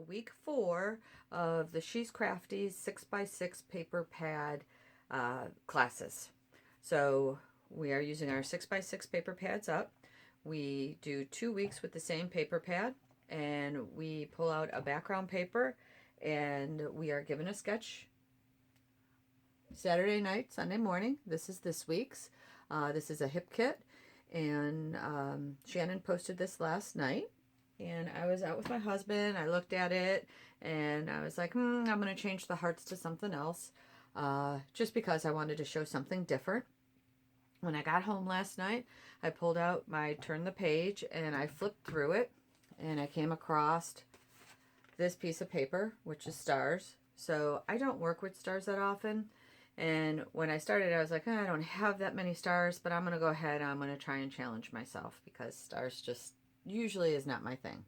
week 4 of the She's Crafty 6x6 paper pad classes. So we are using our 6x6 paper pads up. We do 2 weeks with the same paper pad, and we pull out a background paper, and we are given a sketch Saturday night, Sunday morning. This is this week's. This is a hip kit, and Shannon posted this last night. And I was out with my husband. I looked at it, and I was like, I'm going to change the hearts to something else, just because I wanted to show something different. When I got home last night, I pulled out my turn the page, and I flipped through it, and I came across this piece of paper, which is stars. So I don't work with stars that often. And when I started, I was like, I don't have that many stars, but I'm going to go ahead and I'm going to try and challenge myself, because stars just usually is not my thing.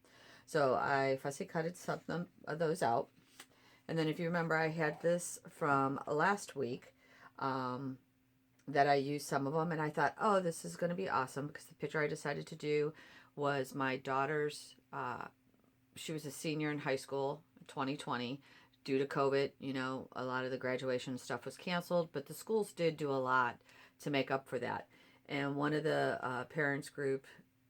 So I fussy cutted some of those out. And then if you remember, I had this from last week that I used some of them. And I thought, oh, this is going to be awesome, because the picture I decided to do was my daughter's, she was a senior in high school, 2020. Due to COVID, a lot of the graduation stuff was canceled, but the schools did do a lot to make up for that. And one of the parents group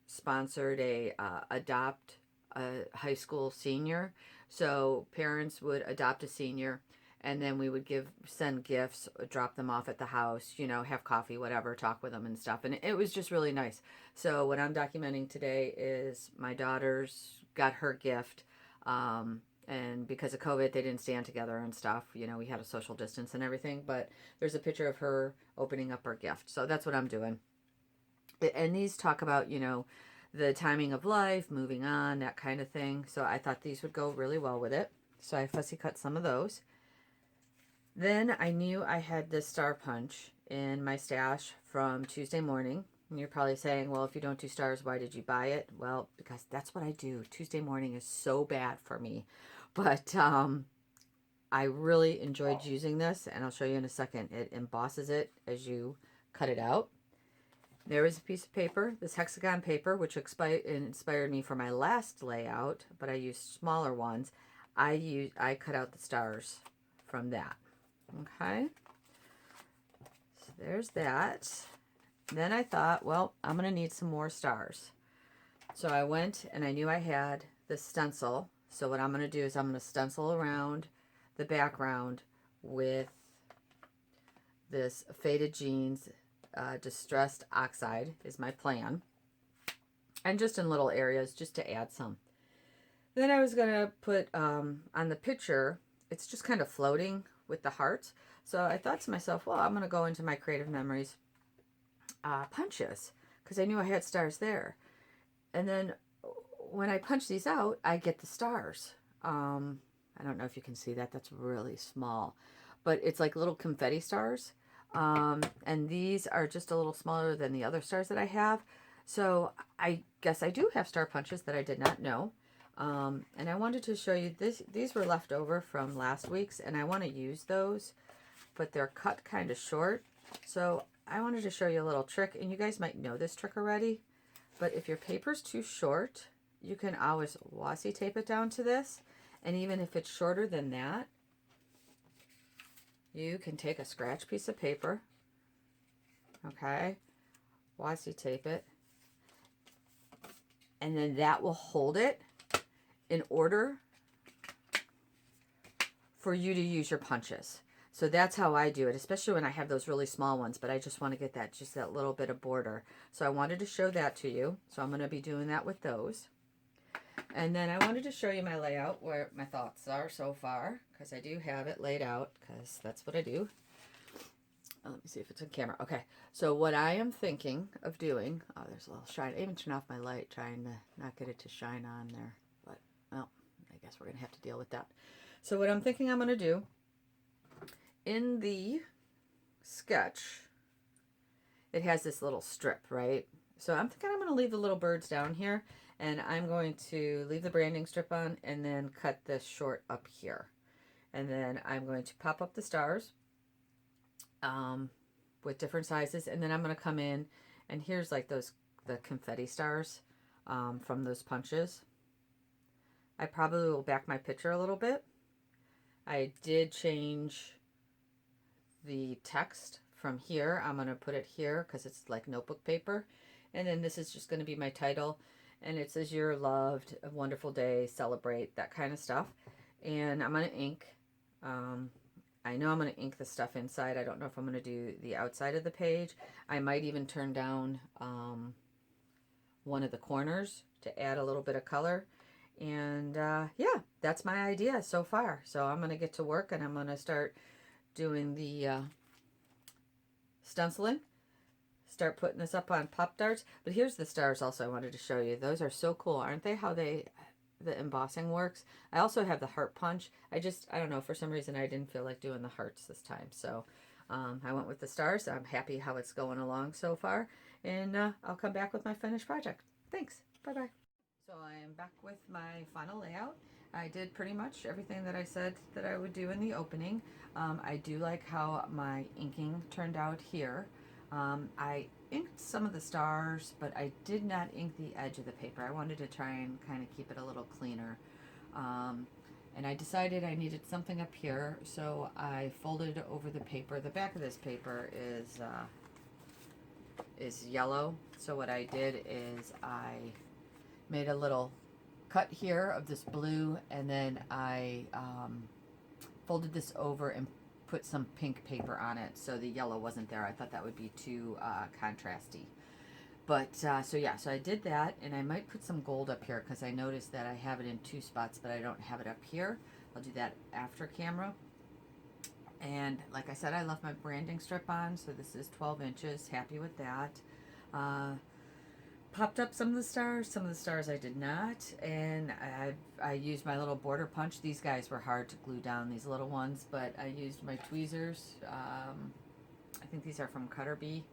sponsored a adopt a high school senior. So parents would adopt a senior, and then we would send gifts, drop them off at the house, have coffee, whatever, talk with them and stuff. And it was just really nice. So what I'm documenting today is my daughter's got her gift. And because of COVID, they didn't stand together and stuff. We had a social distance and everything, but there's a picture of her opening up her gift. So that's what I'm doing. And these talk about, the timing of life, moving on, that kind of thing. So I thought these would go really well with it. So I fussy cut some of those. Then I knew I had this star punch in my stash from Tuesday morning. And you're probably saying, well, if you don't do stars, why did you buy it? Well, because that's what I do. Tuesday morning is so bad for me. But I really enjoyed using this, and I'll show you in a second. It embosses it as you cut it out. There is a piece of paper, this hexagon paper, which inspired me for my last layout, but I used smaller ones. I cut out the stars from that. Okay, so there's that. Then I thought, well, I'm going to need some more stars. So I went, and I knew I had the stencil. So what I'm going to do is I'm going to stencil around the background with this Faded Jeans Distressed Oxide is my plan. And just in little areas, just to add some. Then I was going to put on the picture, it's just kind of floating with the hearts. So I thought to myself, well, I'm going to go into my Creative Memories punches, because I knew I had stars there. And then when I punch these out, I get the stars. I don't know if you can see that. That's really small. But it's like little confetti stars. And these are just a little smaller than the other stars that I have. So I guess I do have star punches that I did not know. And I wanted to show you this. These were left over from last week's, and I want to use those, but they're cut kind of short. So I wanted to show you a little trick, and you guys might know this trick already. But if your paper's too short, you can always washi tape it down to this. And even if it's shorter than that, you can take a scratch piece of paper, okay, washi tape it, and then that will hold it in order for you to use your punches. So that's how I do it, especially when I have those really small ones, but I just want to get just that little bit of border. So I wanted to show that to you. So I'm going to be doing that with those. And then I wanted to show you my layout, where my thoughts are so far, because I do have it laid out, because that's what I do. Let me see if it's on camera. Okay, so what I am thinking of doing, oh, there's a little shine. I even turned off my light, trying to not get it to shine on there. But, well, I guess we're going to have to deal with that. So what I'm thinking I'm going to do, in the sketch, it has this little strip, right? So I'm thinking I'm going to leave the little birds down here, and I'm going to leave the branding strip on and then cut this short up here. And then I'm going to pop up the stars with different sizes, and then I'm going to come in, and here's like the confetti stars from those punches. I probably will back my picture a little bit. I did change the text from here. I'm going to put it here because it's like notebook paper. And then this is just going to be my title. And it says, "You're loved, a wonderful day, celebrate," that kind of stuff. And I'm going to ink. I know I'm going to ink the stuff inside. I don't know if I'm going to do the outside of the page. I might even turn down one of the corners to add a little bit of color. And yeah, that's my idea so far. So I'm going to get to work and I'm going to start doing the stenciling. Start putting this up on Pop-Darts. But here's the stars also I wanted to show you. Those are so cool, aren't they? How the embossing works. I also have the heart punch. I don't know, for some reason I didn't feel like doing the hearts this time. So I went with the stars. I'm happy how it's going along so far. And I'll come back with my finished project. Thanks. Bye-bye. So I am back with my final layout. I did pretty much everything that I said that I would do in the opening. I do like how my inking turned out here. I inked some of the stars, but I did not ink the edge of the paper. I wanted to try and kind of keep it a little cleaner. And I decided I needed something up here, so I folded over the paper. The back of this paper is yellow, so what I did is I made a little cut here of this blue, and then I folded this over and put some pink paper on it so the yellow wasn't there. I thought that would be too contrasty. But so yeah, so I did that, and I might put some gold up here because I noticed that I have it in two spots, but I don't have it up here. I'll do that after camera. And like I said, I left my branding strip on, so this is 12 inches. Happy with that. Popped up some of the stars I did not, and I used my little border punch. These guys were hard to glue down, these little ones, but I used my tweezers. I think these are from Cutter Bee,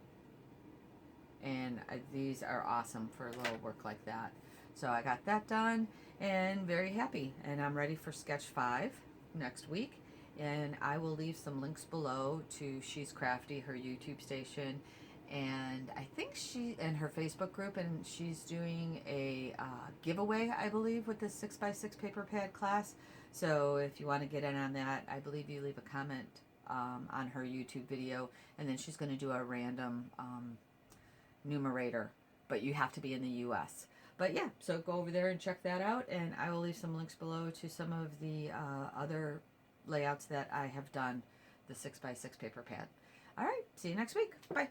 and these are awesome for a little work like that. So I got that done and very happy, and I'm ready for sketch 5 next week. And I will leave some links below to She's Crafty, her YouTube station, and I think she and her Facebook group, and she's doing a giveaway, I believe, with this 6x6 paper pad class. So if you want to get in on that, I believe you leave a comment on her YouTube video, and then she's going to do a random numerator, but you have to be in the US. But yeah, so go over there and check that out, and I will leave some links below to some of the other layouts that I have done, the 6x6 paper pad. All right, see you next week. Bye.